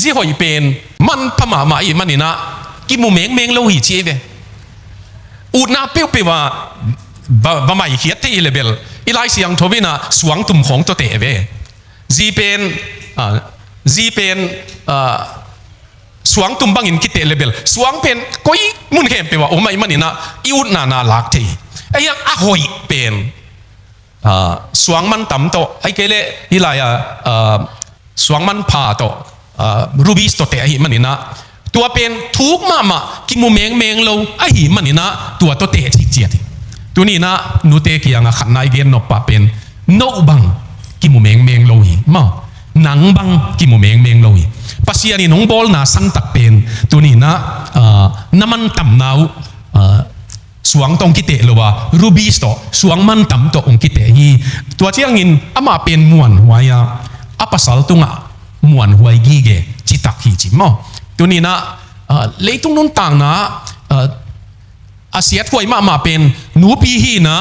จีหอยเป็นมันพม่ามาอีมันนี่นะกิมูเมงเมงโลหิตเชฟอุดนาเปียวเปียวว่าบะไม่เขียดที่เลเบลอีไลเสียงทวินะสวงตุ่มของตัวเตะเวจีเป็นสวงตุ่มบังอินกิเตเลเบลสวงเป็นก้อยมุนเข้มเปียวว่าโอ้ไม่มันนี่นะอีอุดนาลักที่ไอ้ยังอะหอยเป็นสวงมันต่ำโตไอ้เกเลอีไลสวงมันผ่าโตรูบิสตัวเตะไอ้มันนี่นะตัวเป็นทุกมากิมูเมงเมงโลไอ้หิมันนี่นะตัวเตะที่เจียดตัวนี้นะนูเตกียงขันนายเดียนนปะเป็นโนบังกิมูเมงเมงโลหิมาหนังบังกิมูเมงเมงโลหิปัสยานี่น้องบอลนะสังตักเป็นตัวนี้นะน้ำมันต่ำนาวสวงตรงกิเตหรือว่ารูบิสโตสวงมันต่ำตัวองกิเตฮีตัวเจียงอินอามาเป็นมวนหัวยาอาปัสสาวตุงะมวนหัวกีเกจิตักฮีจิมอตัวนี้นะเลยตรงนู้นต่างนะอาเซียถวยมาเป็นหนูปีฮีนะ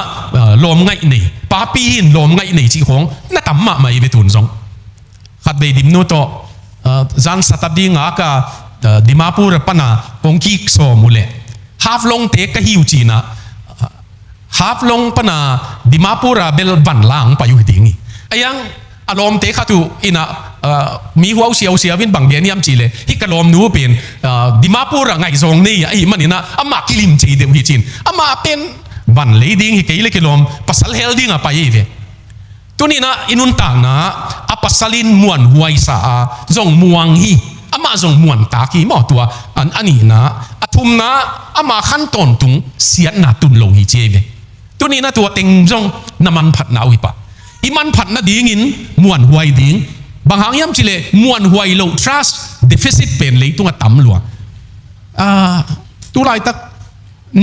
ลมไงนี่ป้าปีฮีนลมไงนี่จีของน่าต่ำมาอีเวตุนซงขัดเบดิมโนโตจันสตับดีงากาดิมาปูร์ปนาปงกิกโซมุเลฮาฟลงเตกฮิวจีนะฮาฟลงปนาดิมาปูระเบลบันล่างไปอยู่ที่นี่ไอ้ยังอารมณ์เตะขัดอยู่อินะมีหัวเสียววินบังเดียนยามจีเลยที่กระลมนู้เป็นดิมาปูระไงทรงนี่ไอ้มันนี่นะอามากิลิมจีเดียวที่จีนอามาเป็นบันเลยดิ้งที่เกลี่ยกิลมปัสสาวะเฮลดิ้งไปอีเวตัวนี้นะอินุนต่างนะอาปัสสลินมวนหวยสาจงมวงฮีอามาจงมวนตากีหม้อตัวอันนี้นะอาทุมนะอามาขั้นตอนตุงเสียนาตุนโลหิเจเวตัวนี้นะตัวเต็งจงน้ำมันผัดนาวิปะอีมันผัดนาดิ้งินมวนหวยดิ้งบางครั้งย้ำจิเลมวนหวยโล trust deficit เป็นเลยตัวต่ำหลวงตัวไรตัก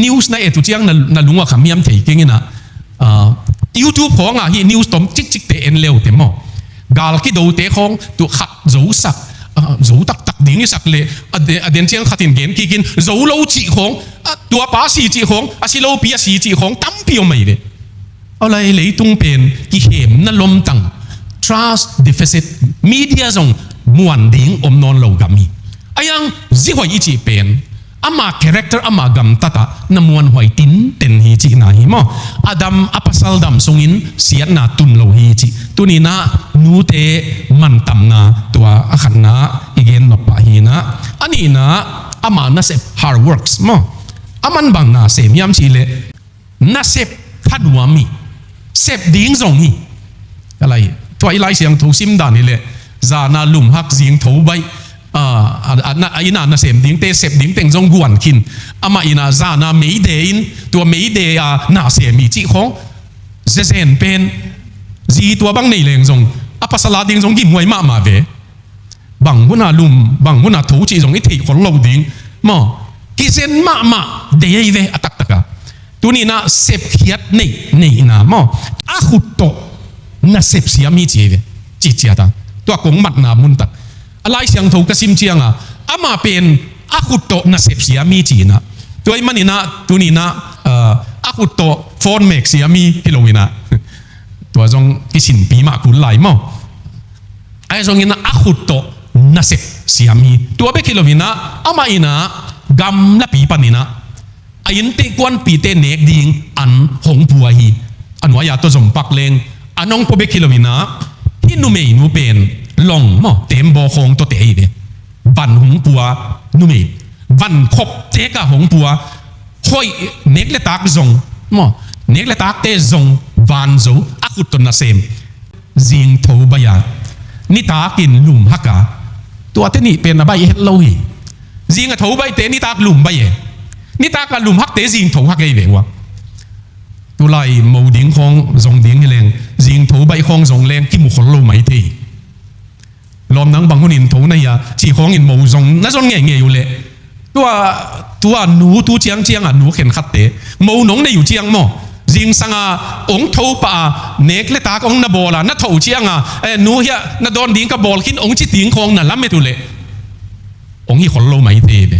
news ในตุเจียงนั่นลุงว่าขมิ้นเถียงงี้นะYouTube ของฮี news ต้มจิกเตะเร็วเต็มหม้อกาลกิโดเตะของตัวขัดรูสักรูตักดิ้งสักเลยเดียนเชียงขัดเงินกินรูโลจีของตัวป้าสีจีของอาศิโลปีสีจีของตั้มเปียวไม่เลยอะไรเลยตุงเป็นกิเหมนั่นลมตัง trust deficit media ส่งมวนดิ้งนอนโลกามีไอ้ยังจิหอยอีจีเป็นอามา character อามากัมตาน้ำมวนหอยตินเต็นฮีจีนาฮิมออดัมอปัสสัลดัมทรงอินเสียนาตุนโลฮีจีตัวนี้นะนูเตมันตำนาตัวอาขันนะอีเกนนปะฮีนะอันนี้นะอามานาเซป hard works มออามันบังนาเซมยามชีเลนาเซปขัดวามีเซปดิ้งทรงฮีอะไรตัวอีไลเสียงถูซิมดานี่เลยจานาลุมฮักเสียงถูใบอินาเสพดิ้งเตเสพดิ้งเต็งจงกวนขินอามาอินาจานาไม่เดินตัวไม่เดียนาเสียมีจีของเซนเป็นจีตัวบังในเลงจงอปัสสลาดิ้งจงกิมวยมาเวบังหุนาลุมบังหุนาถูจีจงอิทธิของเราดิ้งมอกิเซนมาเดียเวอตักตะกะตัวนี้นะเสพเขียดนี่นะมออาขุดโตน่าเสพเสียมีจีเวจีเจียตาตัวกงมัดนามุนตักอะไรเสียงถูกกระซิมเชียงอามาเป็นอาคุตโตนาเสพเสียมีจีนะตัวมันนี่นะตัวนี้นะอาคุตโตฟอนเมกเสียมีฮิโลวินะตัวจงกิสินปีมาคุณไหลมั้งไอ้จงนี่นะอาคุตโตนาเสพเสียมีตัวเบกิโลวินะอามาอินะกัมนาปีปันนี่นะไอ้ยันเตกวนปีเตเนกดิ้งอันหงปัวฮีอันวายาตัวจงปักเลงอันน้องพอเบกิโลวินะที่นูเมย์นูเป็นลงมั้งเต็มบ่อคงตัวเตะอีเดบันหงปัวนุ่มบันคบเจ๊กะหงปัวห้อยเน็กเลตักจงมั้งเน็กเลตักเตจงวันจูอากุตนนาเซมจิงทูบายานิตากินลุมฮักกะตัวเตนี่เป็นอะไรเฮลโลฮีจิงกับทูบายเตนิตากลุมบายนิตากับลุมฮักเตจิงทูฮักเกยเววะตัวไล่โมดิ้งของจงดิ้งนี่แรงจิงทูบายของจงแรงที่มุขโลไม่ทีลมนังบางคนอินทูนี่ยาจีของอินโมจงนั่นจงเงี้ยอยู่เลยตัวหนูตัวเจียงหนูเข็นขัดเตะโมหนงในอยู่เจียงมั้งจิงสังองทูปะเนกเลตากองนาบอลน่ะทูเจียงหนูเฮียน่ะโดนดิ้งกับบอลกินองจิดิ้งของน่ะล้ำไม่ถูเลยองฮีคนโลไม่ทีเด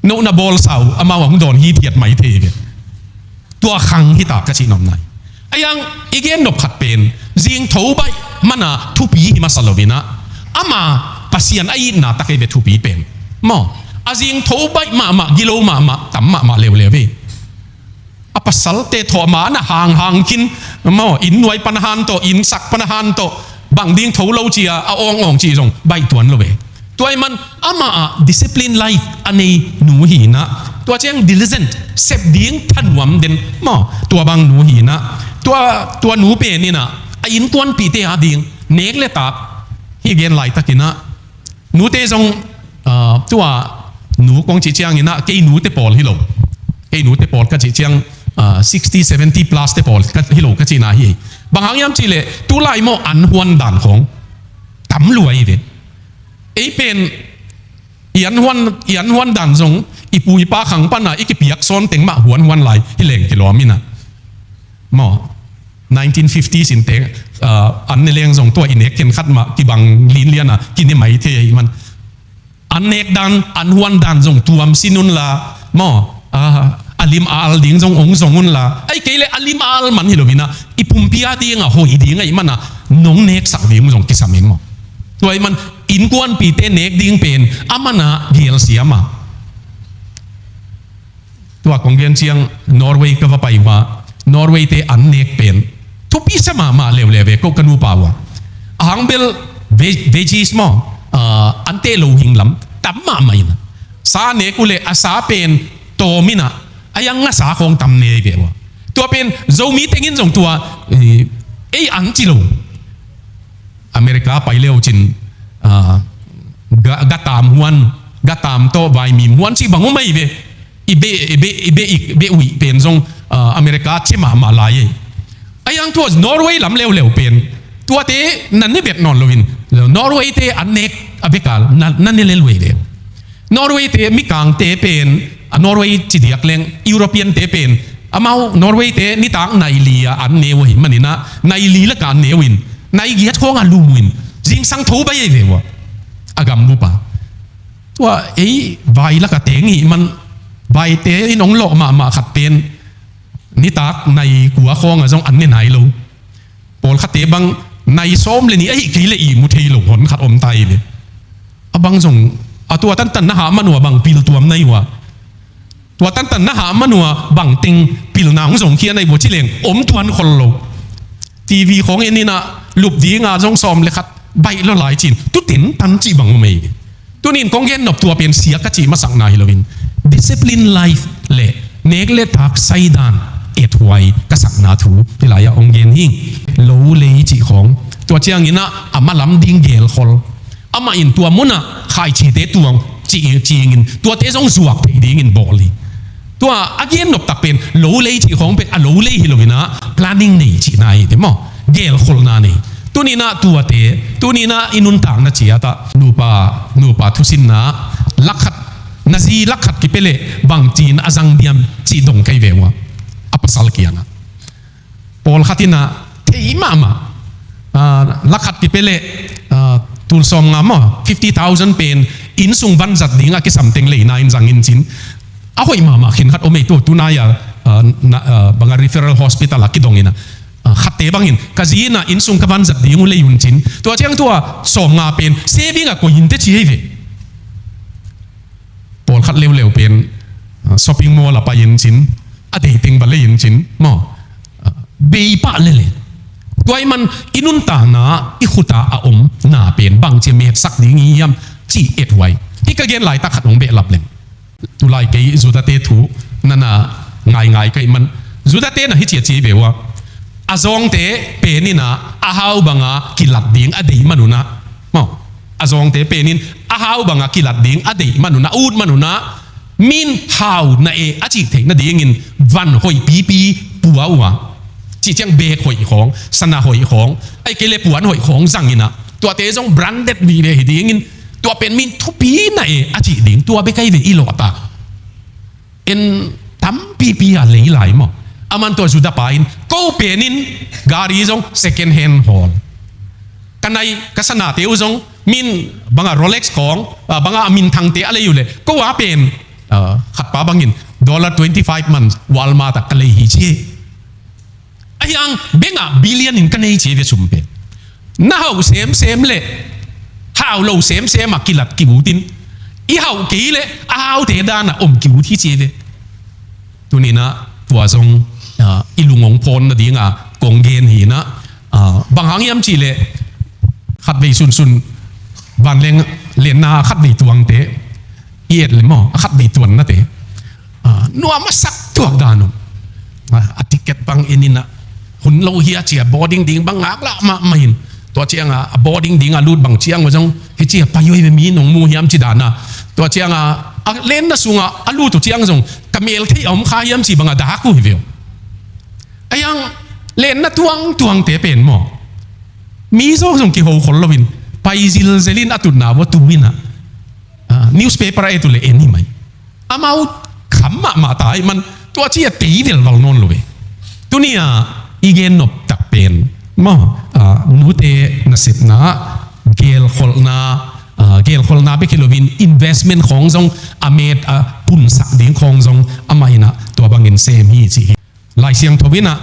โนน่ะบอลเสาอามาหวังโดนฮีเทียดไม่ทีเดตัวขังฮิตากระชินอมไหนไอ้ยังอีกเงี้ยนบขัดเป็นจิงทูไปมันทุบยีมาสลวินะอามา pasien ai na ta ke ve thu pi pen mo azing tho bai ma gilo ma tam ma lew ve apasal te tho ma na hang kin mo in nuai panahan to in sak panahan to bang ding tho lo chia a ong chi jong bai tuan lo ve toy man ama discipline life ani nu hi naตัวเจียง diligent เสพดิ้งทันวมเด่นมอตัวบางหนูหีนะตัวหนูเป็นนี่นะอินกวนปีเตอาดิ้งเนกเลตักฮีเกนไหลตักินะหนูเตจงตัวหนูกองจีเจียงนี่นะเกยหนูเตปอลฮิโลเกยหนูเตปอลก็จีเจียง60 70 plus เตปอลก็ฮิโลก็จีน่าฮีบางครั้งยามจีเลตัวไล่มออันหวนด่านของตำรวจเด่นเป็นยันหวนด่านจงอีปุยป้าขังป้าน่ะอีกเปียกซ้อนเต็งมาหวนไหลที่เหล่งที่ล้อมินะหมอ1950สินเต็งอันในเลี้ยงส่งตัวอินเอกเข็นขัดมากี่บังลิ้นเลียน่ะกินได้ไหมเทียมันอันเอกดันอันหวนดันส่งตัวมสินุนละหมออาลิมอาลดิ้งส่งองส่งนุนละไอ้เกลอาลิมอาลมันฮิโลมินะอีปุ่มพิอาดิ้งอ่ะโหยดิ้งไอ้มันน่ะน้องเนกสักดิ้งส่งกิสามิงหมอตัวไอ้มันอินกวนปีเตเนกดิ้งเป็นอามันน่ะเกลเสียมาตัวของเรียนเชียงนอร์เวย์ก็ว่าไปว่านอร์เวย์เตอันเนกเป็นทุกปีสมาเลวๆก็กันวูป่าวหังเบลเวจีสมออันเตโลหิงลำตั้มมาไม่นะสาเนกุเลอาสาเป็นโตมินะอายังอาสาของตั้มเนกเวะตัวเป็นโจมีเต็งินส่งตัวอันจิโลอเมริกาไปเร็วจินกะตามฮวนกะตามโตไวมีฮวนสิบังไม่เวอีเบอุยเป็นทรงอเมริกาเชมาลายไอ้ยังทัวนอร์เวย์ลำเร็วเป็นตัวเตนั่นนี่เบ็ดนอนลวินนอร์เวย์เตอันเนกอเมริกานั่นนี่เร็วเดียวนอร์เวย์เตมิกางเตเป็นนอร์เวย์จีเดียกเลงยุโรเปียนเตเป็นอามาวนอร์เวย์เตนี่ต่างไนลีอันเนวหิมันนี่นะไนลีละกันเนวินไนเกียร์ของอันลูมินจิงสังทูไปเดียวอากำบุปะตัวไวละกันเตงหิมันใบเตะน้องหลอกมาขัดเป็นนิตักในกัวคองอะจงอันเนี่ยไหนลูปอลขัดเตะบังในซ้อมเลยนี่กี่เลยอีมุเทหลงหนขัดอมไตเลยบังจงตัวตันนะหามันหัวบังปิลตัวในหัวตัวตันนะหามันหัวบังติงปิลนางจงเคียในบัวชิเลงอมตัวนคนโลทีวีของเอ็นนี่นะลุบดีงาจงซ้อมเลยขัดใบละหลายจีนตุตินตันจีบังไม่ตัวนี้กองเย็นหนบตัวเป็นเสียกะจีมาสั่งนายโลวินdiscipline life เละเนกเลทักไซดานหวยกษักนาทูที่หลายองเย็นหิ่งโลเลจิของตัวเชียงนี้นะอามาล้ำดิ้งเกลคอลอามาอินตัวมุนะขายชีเตตัวจีงินตัวเตจงสวกเตดิ้งินบอลีตัวอาเกนนบตักเป็นโลเลจิของเป็นโลเลฮิโลวินะ planning นี่จีนายเดมอเกลคอลนานี่ตัวนี้นะตัวเตตัวนี้นะอินุนต่างนะเจียตานูปาทุสินนะลักขัดนาซีลักขัดกิเปเล่บางจีนอาจังเดียมจีดงไกเววะอัปสัลเกียนะปอลขัดที่นะเทียมาลักขัดกิเปเล่ตูลซอมงามะ50,000เป็นอินซุงบันจัดดิ้งอากิสัมเต็งเลยนายจังอินจินเอาไว้มาขินขัดโอเมตัวตุนายบาง referral hospital ลักกิดงอินะขัดเตบังอินกะจีน่ะอินซุงกับบันจัดดิ้งอุเลยยุนจินตัวเจ้าตัวสอมงาเป็นเซฟิงอะก็ยินเตชีเวปอลคัดเร็วๆเป็นช้อปปิ้งมอลล์ไปยินชินอดีตติงบัลเลยยินชินมอเบียปะเลยตัวไอ้มันอินุนตาหนาอิขุตาอาอมหนาเป็นบางเจเมตสักดิ้งเยี่ยมจีเอ็ดไว้ที่กระเกนไหลตาขัดของเบลลับเลยตุไลเกยจุดเตถูนั่นน่ะง่ายๆก็มันจุดเตน่ะฮิเจียจีเบวะอาจงเตเป็นนี่นะอาฮาวบังอากิลัดดิ้งอดีตมนุนะมออาจงเตเป็นนี่อาฮาวบังอากิลัดดิ้งอดีตมนุนะอูดมนุนะมินฮาวน่ะอาจิเทนะดิ้งินวันหอยปีปัววะจีเจียงเบกหอยของสนาหอยของไอ้เกลปวนหอยของจังอินะตัวเตจงแบรนด์เด็ดวีเวหิดิ้งินตัวเป็นมินทุปีน่ะอาจิดิ้งตัวเบกไกเวอีหลอตาเอ็นตั้มปีอะไรหลายมั้งอามันตัวสุดาปาอินก็เป็นนินการีจง second hand haul กันในกษณะเตวจงมินบางโรเล็กซ์ของบางมินทางเตอะไรอยู่เลยก็ว่าเป็นขัดป้าบางอิน$25 มันวอลมาร์ตกันเลยฮิจิไอ้ยังเบงบิลเลียนอินกันเลยฮิจิเวชุมเป็นน่าเอาเซมเลย ข้าวเราเสมมากิลัดกิวตินอีเฮากี่เลยเอาเทดานะกิวที่เจเวตัวนี้นะตัวทรงอีลุงองพลนะดีงากงเกนหีนะบางครั้งยามจีเลยขัดไปซุนวันเลี้ยนาขัดไปตวงเตะเอียดเลยมั้งขัดไปตวนนะเตะนัวมาสักตัวดานุอติเกตบางเอ็นินะหุ่นเราเฮียเจียบอดิ้งดิ้งบางงักละมาเห็นตัวเชียงบอดิ้งดิ้งลูดบางเชียงว่าจังเฮียเจียไปย่อยไปมีหนองมูยามจีดานะตัวเชียงเล่นนะสุงลูดตัวเชียงจงกำเมลที่อมขายามจีบางดาคุยเวลไอ้ยังเล่นนะตวงเตะเป็นมั้งมีโซ่ส่งกี่หัวคนละวินไปซิลเซลินอตุนนาว่าตูวินะนิวส์เพเปอร์ไอ้ตัวเล่นนี่ไหมอามาขำมาตายมันตัวเชี่ยตีเวลวังนนเลยตัวนี้อีเกนนบตักเป็นมั้งนูเตนสิบนะเกลคนนาไปคิดวิน investment ของทรงอเมริกาปุ่นสักดิ่งของทรงอามาอินะตัวบางเงินเซมีสิลายเสียงทวินะ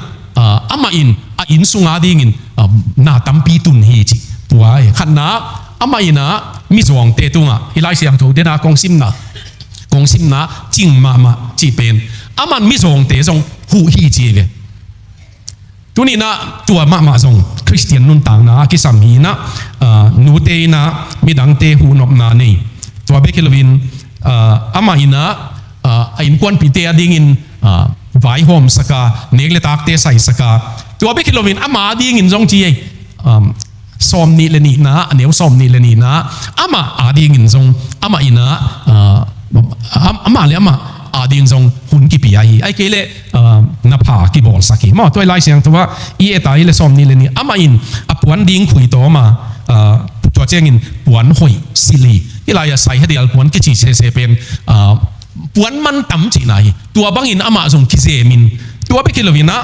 อามาอินสุงาดิ่งินนาตัมปีตุนฮีจิตัวไอ้ขันนาอามาอินะมิจวงเตตุงอีลายเสียงทวินะกองซิมนะจิงมาจีเป็นอามันมิจวงเตทรงหูฮีจีเลยตัวนี้นะตัวมาทรงคริสเตียนนุ่นต่างนะกิสามีนะนูเตนะมีดังเตหูนบนานี่ตัวเบคิลวินอามาอินะอินควนพิเตอดิ่งินไวโฮมสกาเนกเลตักเตใส่สกาตัวเบคิลวินอามาดิ่งินทรงจีซอมนี่เลนี่นะเนียวซอมนี่เลนี่นะอามาดิ่งินทรงอามาอินะอามาเลยอามาดิ่งทรงหุ่นกิปิยาฮีไอ้เกลนับผากิบอลสักทีมั่วตัวไล่เสียงตัวอีเอตายเลซอมนี่เลนี่อามาอินปวนดิ่งคุยตัวมาตัวเจ้างินปวนหอยสิลีอีไล่ใส่ให้เดียลปวนกิจิเซเป็นปวนมันต่ำจีนายตัวบางอินอามาทรงกิเซมินตัวไปกิโลวินะ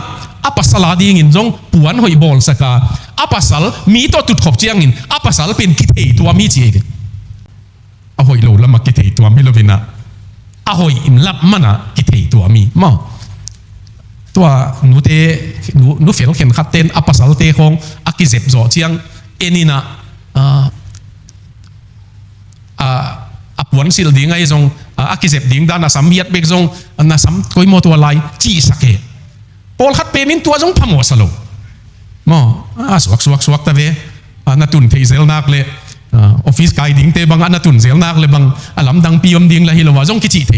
อาปัสสลาดิ่งินทรงปวนหอยบอลสักอาปัสสลมีตัวตุดขบเจ้างินอาปัสสลเป็นกิเทตัวมีจีกันอาหอยโลละมากิเทตัวมิโลวินะอาหอยอิมลับมันกิเทตัวมีมั่งตัวนูเตนูเฟลเข็นขัดเต้นอาปัสสลเตของอากิเซบจ่อเชียงเอ็นินะปวนสิลดิ่งไอ้ทรงอากิเซบดิ่งด้านสัมเบียดเบกทรงน่ะสัมคุยโมตัวไลจีสักเกปอลขัดเป็นนินตัวทรงพมอสโลมั่งสวกตะเวนัตุนเทเซลนักเลยออฟฟิศไกดิ่งเตบังอันนัตุนเซลนักเลยบังลำดังปีอมดิ่งละฮิโลวาทรงกิจิเท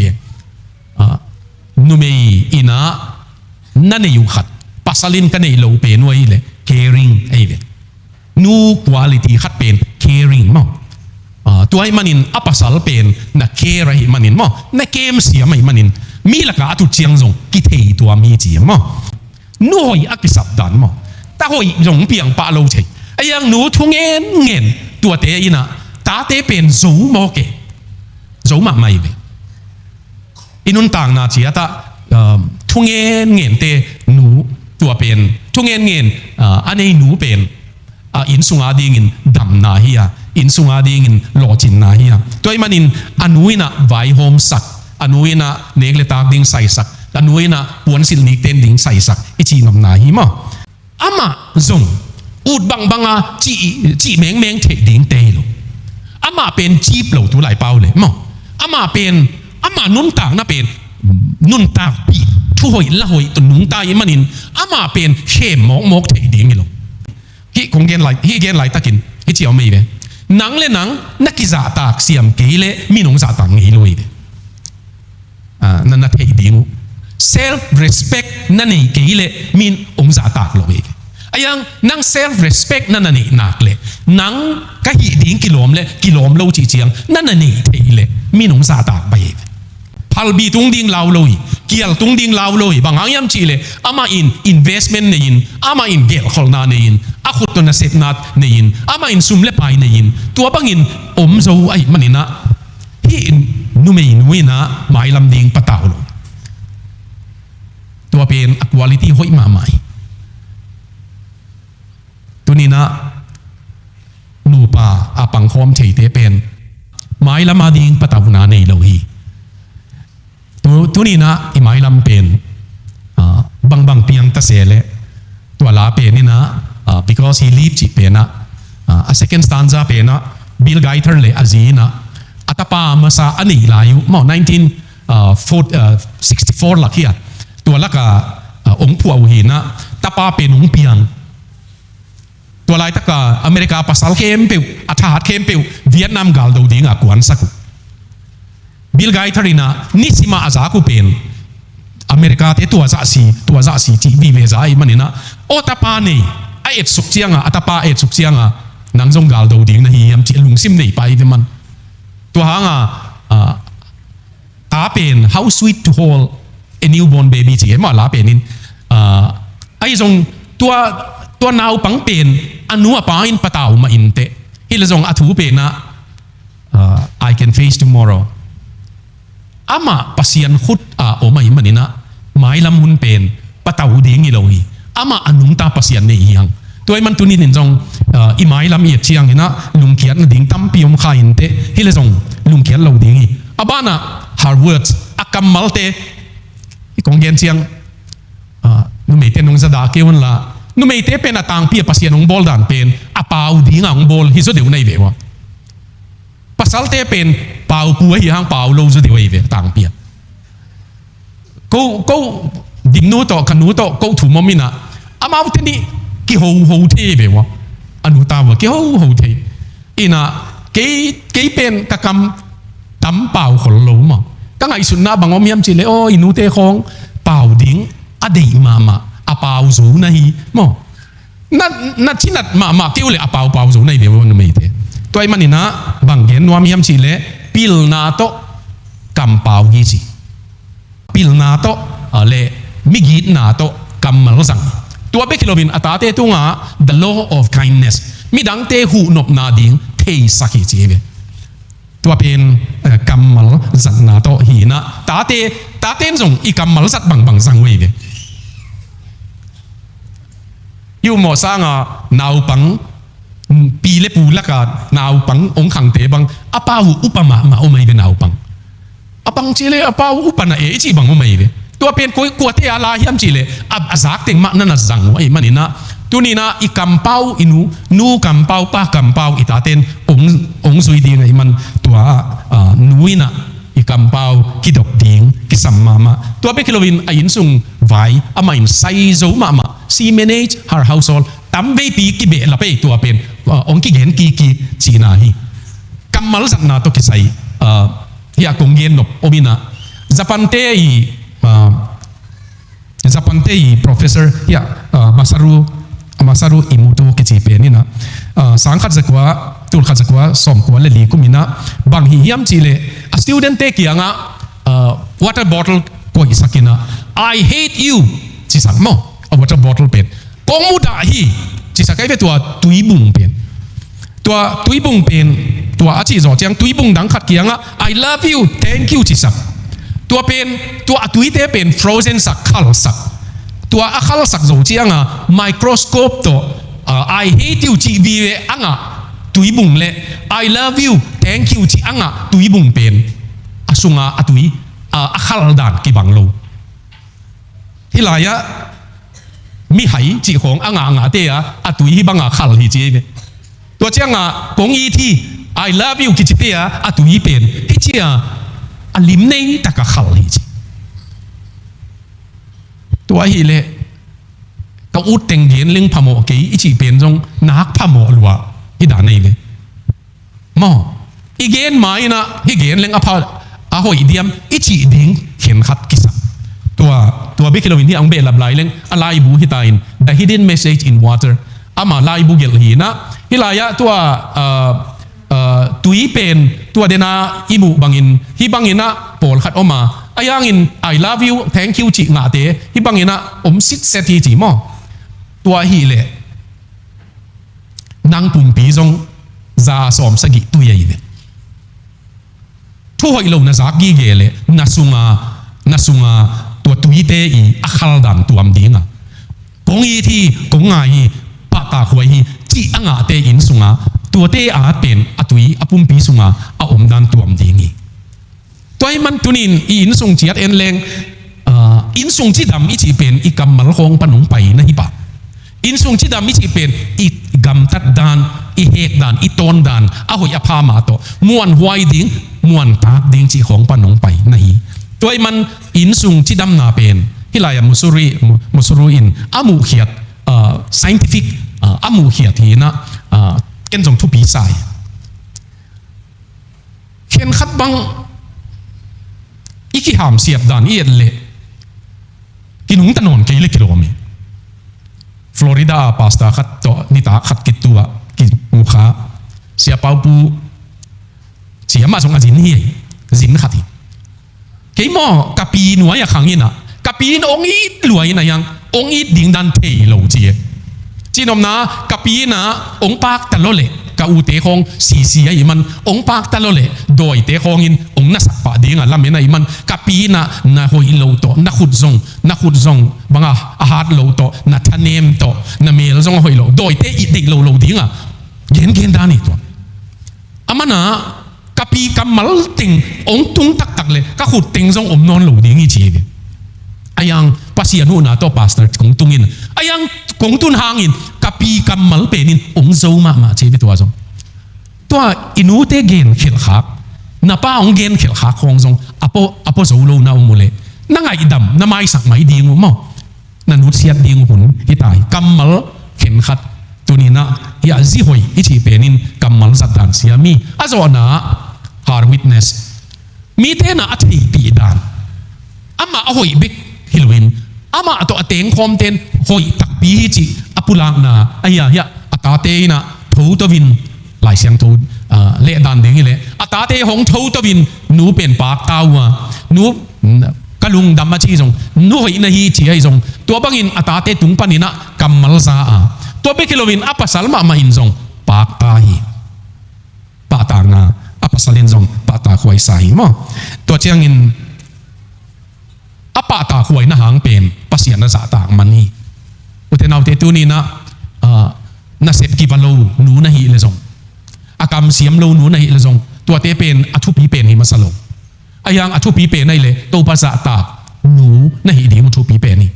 นูเมย์อินะนั่นเองอยู่ขัดปัสสลินกันในโลเป็นไว้เลย caring ไอ้เว้นู quality ขัดเป็น caring มั่งตัวไอ้มันินอัปสัลเป็นนักเคร์ไอ้มันินมั่งนักเกมเสียไม่มันินมีหลักการตุเชียงทรงกิเทตัวมีจีมั่งนูหอยอักษับดันมั่งแต่หอยยงเปียงปะโลเชไอ้ยังนูทุ่งเงินตัวเตยนะตาเตเป็นสูโมเกสูมาไม่เว้อินุนต่างนาเจียตาทุ่งเงินเตหนูตัวเป็นทุ่งเงินอันนี้หนูเป็นอินสุงอาดิ่งดำนาเฮียอินสุงอาดิ่งหล่อจินนาเฮียตัวไอ้มันอินอนุยนะไวโฮมสักอนุยนะเนกเลตากดิ่งใส่สักอนุยนะปวนสิลนิกเต้นดิ่งใส่สักไอจีนำนาฮีมาอามาจงอุดบังจีแมงเทดิ่งเตลอามาเป็นจีบเหล่าตัวไหลเป้าเลยมั้งอามานุ่นต่างน่ะเป็นนุ่นตากปีทุหอยละหอยตัวนุ่นตามันอินอามาเป็นเข้มมกเทดิ่งเลยฮิคงเกนไหลตะกินฮิเจียวไม่เว้หนังเลยหนังนักกิจาตากเสียมเกลมีหนุ่งจาตังงี้เลยนั่นน่ะเทดิ่ง self respect นั่นนี่เกลมีองจาตากเลยไอ้ยังนั่ง self respect นั่นนี่หนักเลยนั่งก็หิดิ่งกิโลมโลจีเจียงนั่นนี่เทเลยมีหนุ่งจาตากไปพัลบีตุงดิ่งลาวเลยเกี่ยวตุงดิ่งลาวเลยบางอย่างยามจีเลยอามาอิน investment เนี่ยอินอามาอินเกลขอลนาเนี่ยอินอาขุดตัวน่ะเสพนัดเนี่ยอินอามาอินซุ่มเล็บไปเนี่ยอินตัวบางอินโซไอ้มันนี่นะที่นูไม่อินวินะหมายลำดิ่งปะเต่าลงตัวเป็น quality ห้อยมาใหม่ตัวนี้นะนูปาอาปังคอมเฉยเตเป็นหมายลำมาดิ่งปะเต่านาเนี่ยเลยตัวนี้นะอีหมายลำเป็นบางเพียงตะเสเลตัวลาเป็นนี่นะbecause he leave จีเป็นนะa second stanza เป็นนะ Bill Gaither le azina atapa masa ani layu mo 1964 lakia tua laka ong puau hina tapa penung piang tua lai taka Amerika pasal kempeu athahat kempeu Vietnam gal do dinga kuan saku Bill Gaither ina nisima azaku pen Amerika te tua za si ti vive zai manina o tapa nei ai et suk chianga atapa et suk chianga nang jong gal do ding na hi am chi lungsim nei pai ve man tua hanga ta pen how sweet to hold a newborn baby chi ma la penin ai jong tua nau pang pen anu apa in patau ma inte hil jong athu pe na I can face tomorrow ama pasian khut o mai manina mai lam hun pen patau ding iloi ama anung ta pasian nei yang tôi man tunin in jong imai lam ye chiang ina lungkiat na ding tam piom kha in te hile jong lungkiat lo ding hi abana Harvard akamal te kong gen chiang nu me te nong zada kewon la nu me te pen atang pi pasian ong bol dan pen apau ding ang bol hi zo deu nei ve wa pasal te pen pau pu hi hang pau lo zo deu ve tang pi ko dim nu to kan nu to ko thu momina amau te ni ki ho the ve wa anu ta wa ki ho the ina ke pen ka kam tam pau khol lo ma ka ngai sun na bangom yam chi le o inu te khong pau ding a dei mama a pau zo na hi mo na chinat ma ke ule a pau zo nei ve wa no me te toy manina banggen nuam yam chi le pil na to kam pau hi chi pil na to le migit na to kam mal sang tua be kilovin atate tunga the law of kindness midang te hu nop na ding thei sakhi cheve tua pen kamal zat na to hi na tate zong i kamal zat bang sang we ve yu mo sanga nau pang pi le pu laka nau pang ong khang te bang apa hu upama ma o mai ve nau pang apang chile apa upana e chi bang o mai ve tua pen ko te ala hiam chile azak teng ma na zang ai manina tunina i kampau inu nu kampau pa kampau itaten ong zui ding ai man tua nuina i kampau kidok ding ki sammama tua be kilovin a in sung vai ama in sai zo mama si manage her household tam ve pi ki be la pe tua pen ong ki gen ki china hi kamal zat na to ki sai ya kong gen nop omina Zapante i professor ya Masaru Imuto kichipe ni na sangkhat zakwa tul khat zakwa som ko le li kumina bang hi yam chile a student te kianga water bottle ko isakina I hate you chi sang mo a water bottle pen kong mu da hi chi sakai ve tua tuibung pen tua achi zo chiang tuibung dang khat kianga I love you thank you chi sak tua atui te pen frozen sak khal sak tua akhal sak zo chianga microscope to I hate you chi vive anga tuibung le I love you thank you chi anga tuibung pen asunga atui akhal dan ki banglo hilaya mi hai chi khong anga te atui hi banga khal hi chi ve tua chianga kong yi thi I love you ki chi te atui pen hi chi alim nei taka khal hi chi tua hi le ka ut teng gen ling phamo ke ichi pen jong nak phamo lwa hi da nei le mo igen mai na hi gen leng apha a hoi diam ichi ding khen khat kisa tua be kilovin hi ang be lab lai leng alai bu hi tain the hidden message in water ama lai bu gel hi na hilaya tua tui pen tua dena imu bangin hi bangina pol khat oma ayangin I love you thank you chi nga te hi bangina sit set hi chi mo tua hi le nang pum pi jong za som sagi tu ye ve thu hoi lo na za gi ge le nasunga tua tui te i akhal dan tuam dinga kong yi thi kong nga hi pa ta khoi hi chi anga te in sunga tua te a pen atui apum pi sunga a om dan tuam dingi toy man tunin in sung chiat en leng in sung chi dam i chi pen i kamal khong panung pai na hi pa in sung chi dam i chi pen i gam tat dan อีเฮกดานอีตอนดานอาหอยอภามาโตม้วนหวยดิ้งม้วนตากดิ้งจีของปนงไปในตัวมันอินซุงที่ดำนาเป็นฮิลายมุสุรุอินอามูเขียดscientific อามูเขียดทีนะเกณฑ์จงทุบีสายเขียนขัดบังอีกหามเสียบดานอีเอเละกินหุงตะนนกี่เล็กกิโลเมตรฟลอริดาพาสต้าขัดโตนิตาขัดกิตัวกิมุขาเสียเปาปูเสียมาสงอาจินนี่จินขัดที่กี่หม้อกะปีหน่วยขังยินะกะปีนองอีรวยนะยังองอีดิ่งดันเทโลเจียจีนอมนะกะปีนะองปากตะโลเละกะอูเตคงสีอีมันองปากตะโลเละโดยเตคงอินองนัสปะดิ่งอ่ะลำเมนะอีมันกะปีนะนาหอยโลโตนักขุดซงบังอาหารโลโตนัทเนมโตนาเมลซงหอยโลโดยเตอีเด็กโลดิ่งอ่ะเย็นดานี่ตัวอามันนะกะปีกำมัลติงองตุงตักเลยกะขุดติงซงอมนอนโลดิ่งอีเจียayang pasianu na to pastor kung tungin ayang kung tun hangin kapi kamal penin ong zo ma chebi to azong to inute gen khil khak na pa ong gen khil khak khong zong apo zo lo na umule na ngai dam na mai sak mai ding mo na nut siat ding hun hitai kamal khen khat tunina ya zi hoi ichi penin kamal satan siami azona har witness mi te na athi pi dan ama ahoi bik hilwin ama ato ateng khom ten hoi tak pi hi chi apulang na aya ya atate na tho to win lai siang tho le dan ding le atate hong tho to win nu pen pak tawa nu kalung dam ma chi jong nu hoi na hi chi ai jong to bangin atate tung panina kamal sa a to be kilowin apasal ma in jong pak ta hi pa ta nga apasalin jong pa ta khoi sai mo to chiang in apa tak kuai na hang pen pasien na sa tak mani uten au te tu ni na sep ki palo nu na hi le zong akam siam lo nu na hi le zong tua te pen athu pi pen hi masalo ayang athu pi pen nai le to pa sa ta nu na hi di mu thu pi pen ni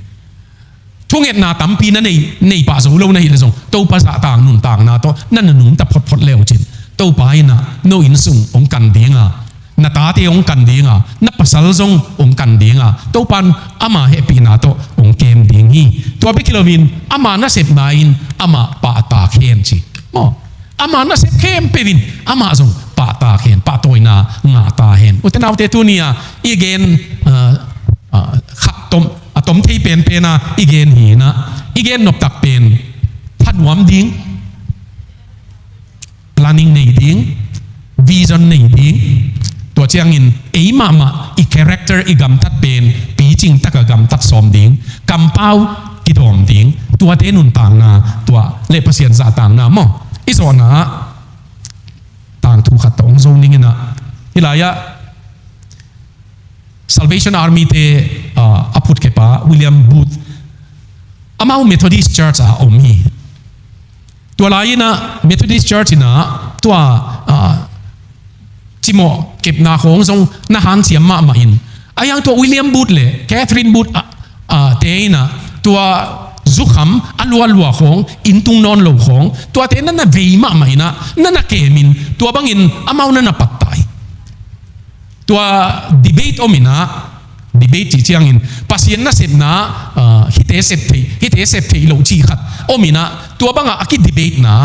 thunget na tam pi na nei pa zo lo na hi le zong to pa sa ta nun tang na to nan nun ta phot leo chin to pa ina no in sung ong kan dinga na ta te ong kan dinga na pasal zong ong kan dinga to pan ama happy na to ong kem ding hi to be kilovin ama na sep nain ama pa ta khen chi mo ama na sep kem pevin ama zong pa ta khen pa toina nga ta hen uten au te tu nia igen khat tom thei pen na igen hi na igen nop tak pen than wam ding planning nei ding vision nei dingตัวเชียงอินมาอีcharacterอีกำตัดเป็นปีจริงตักกำตัดสอมดิ้งกำเป้ากิดอมดิ้งตัวเทนุนต่างนาตัวเล็บเสียนสาต่างนาหม้ออิสระนะต่างถูกขัดตรงโซนิ่งนะฮิลายะ Salvation Army เตอพุทธเกปาวิลเลียมบูธอามาเมทอดิสต์เชิร์ชอมฮีตัวลายนะเมทอดิสต์เชิร์ชนะตัวจิโมเก็บนาของทรงนาฮันเสียมาอินอายังตัววิลเลียมบูธเลยแคทรินบูธเตนะตัวซุขมอัลวัวของอินตุงนอนโลของตัวเตนั่นน่ะเวมาอินะนั่นน่ะเกมินตัวบางอินอามานั่นน่ะปัตตายตัวดีเบตอมินะดีเบตจีเจียงอินปัสยันน่ะเสพนะฮิตเอเสพทีโลจีขัดอมินะตัวบางอาคิดดีเบตนะ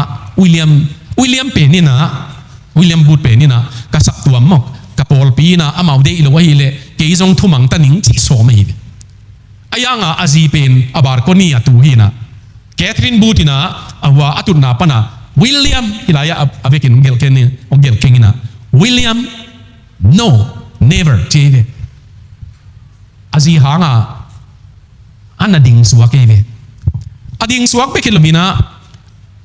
วิลเลียมเป็นนี่นะวิลเลียมบูธเป็นนี่นะกษัตริย์ตัวมอกกับปอลปีนะอามาเดอิโลวะฮิเลเกยจงทุ่มังตันิงจีโซไม่ฮิอายังอาจีเป็นอาบาร์โคนีตูฮินะแคทรินบูธนะว่าอตุนาปนะวิลเลียมฮิลายะอาเบกินเกลเกนนี่องเกลเกงนะวิลเลียม no never เจเวอาจีหางอันน่ะดิ่งสวกเอเวอดิ่งสวกไปคิดลมินะ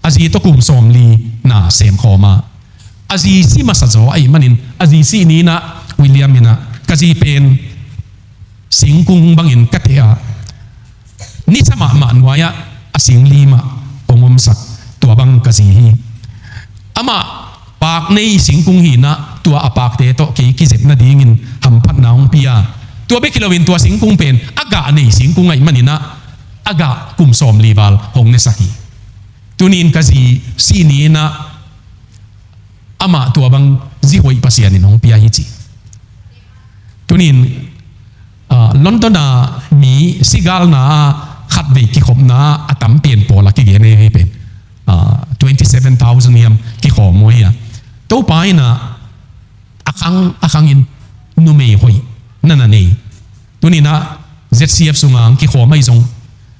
อาจีตะกุมสอมลีน่าเสมขอมาอาจีซีมาสัจไอ้มันนินอาจีซีนี้นะวิลเลียมนี่นะกะจีเป็นสิงกุงบังอินกัตเทียนี่สมามันวายะอาสิงลีมาองอมสักตัวบังกะจีฮีอามาปากในสิงกุงฮีนะตัวอปากเตโตกีกิเจ็บนาดีงินหำพัดนาองพิยาตัวเบกิโลวินตัวสิงกุงเป็นอากาในสิงกุงไอ้มันนี่นะอากากุมสอมลีบาลหงเนสักีตัวนี้กะจีซีนี้นะ ama tua bang zihoi pasian in hong pia hichi tunin London na mi sigal na khat ve ki khom na atam pen pola ki gene he pen 27,000 yam ki khom mo ya to pai na akang in nume hoi nana nei tunina ZCF sungang ki khom mai zong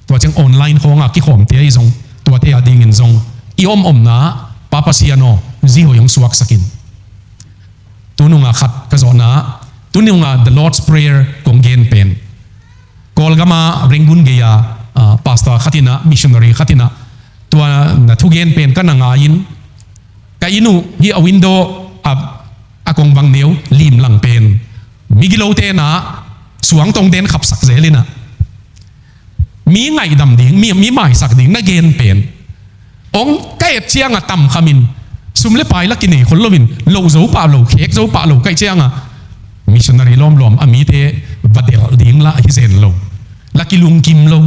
tua chang online khonga ki khom te ai zong tua te ading in zong i om na papasiano ziho yung suwak sakin tununga khat ka zona tununga the Lord's Prayer kong gen pen kol gama ringun geya pastor khatina missionary khatina tua na thu gen pen ka nangayin ka inu hi a window akong bang neu lim lang pen migilo te na suang tong den khap sak zelina mi ngai dam ding mi mai sak ding na gen pen ong kai chiang a tam khamin sumle pai la kini khollovin lo zo pa lo khek zo pa lo kai chiang a missionary lom ami te vadel ding la hi zen lo la kilung kim lo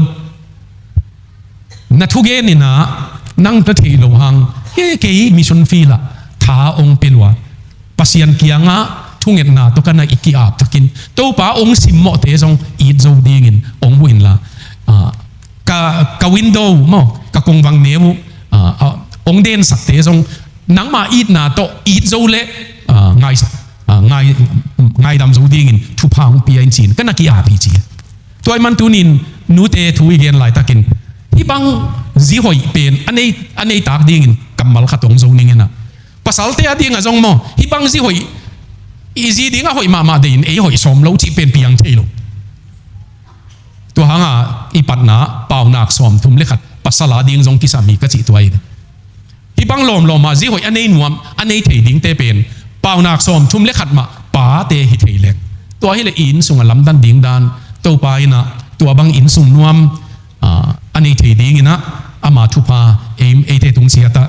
na thu ge ni na nang ta thei lo hang ke mission fi la tha ong pelwa pasian kianga thunget na to kana iki ap takin to pa ong simmo te jong i zo ding in ong win la ka window mo ka kong wang neu ong den sak te jong nang ma eat na to eat zo le ngai dam zo ding in thu phang pi in chin kana ki a pi chi toy man tunin nu te thu igen lai takin hi bang zi hoi pen anei tak ding in kamal khatong zo ning ina pasal te ading a jong mo hi bang zi hoi easy ding a hoi ma dein e hoi som lo chi pen piang thelo to hanga ipat na pau nak som thum le khat pasala ding jong ki sami ka chi toy hi bang lom ma zi hoi anei nuam anei thei ding te pen pau nak som thum le khat ma pa te hi thei lek to hi le in sunga lam dan ding dan to pa ina to bang in sung nuam anei thei ding ina ama thu pa aim e te tung sia ta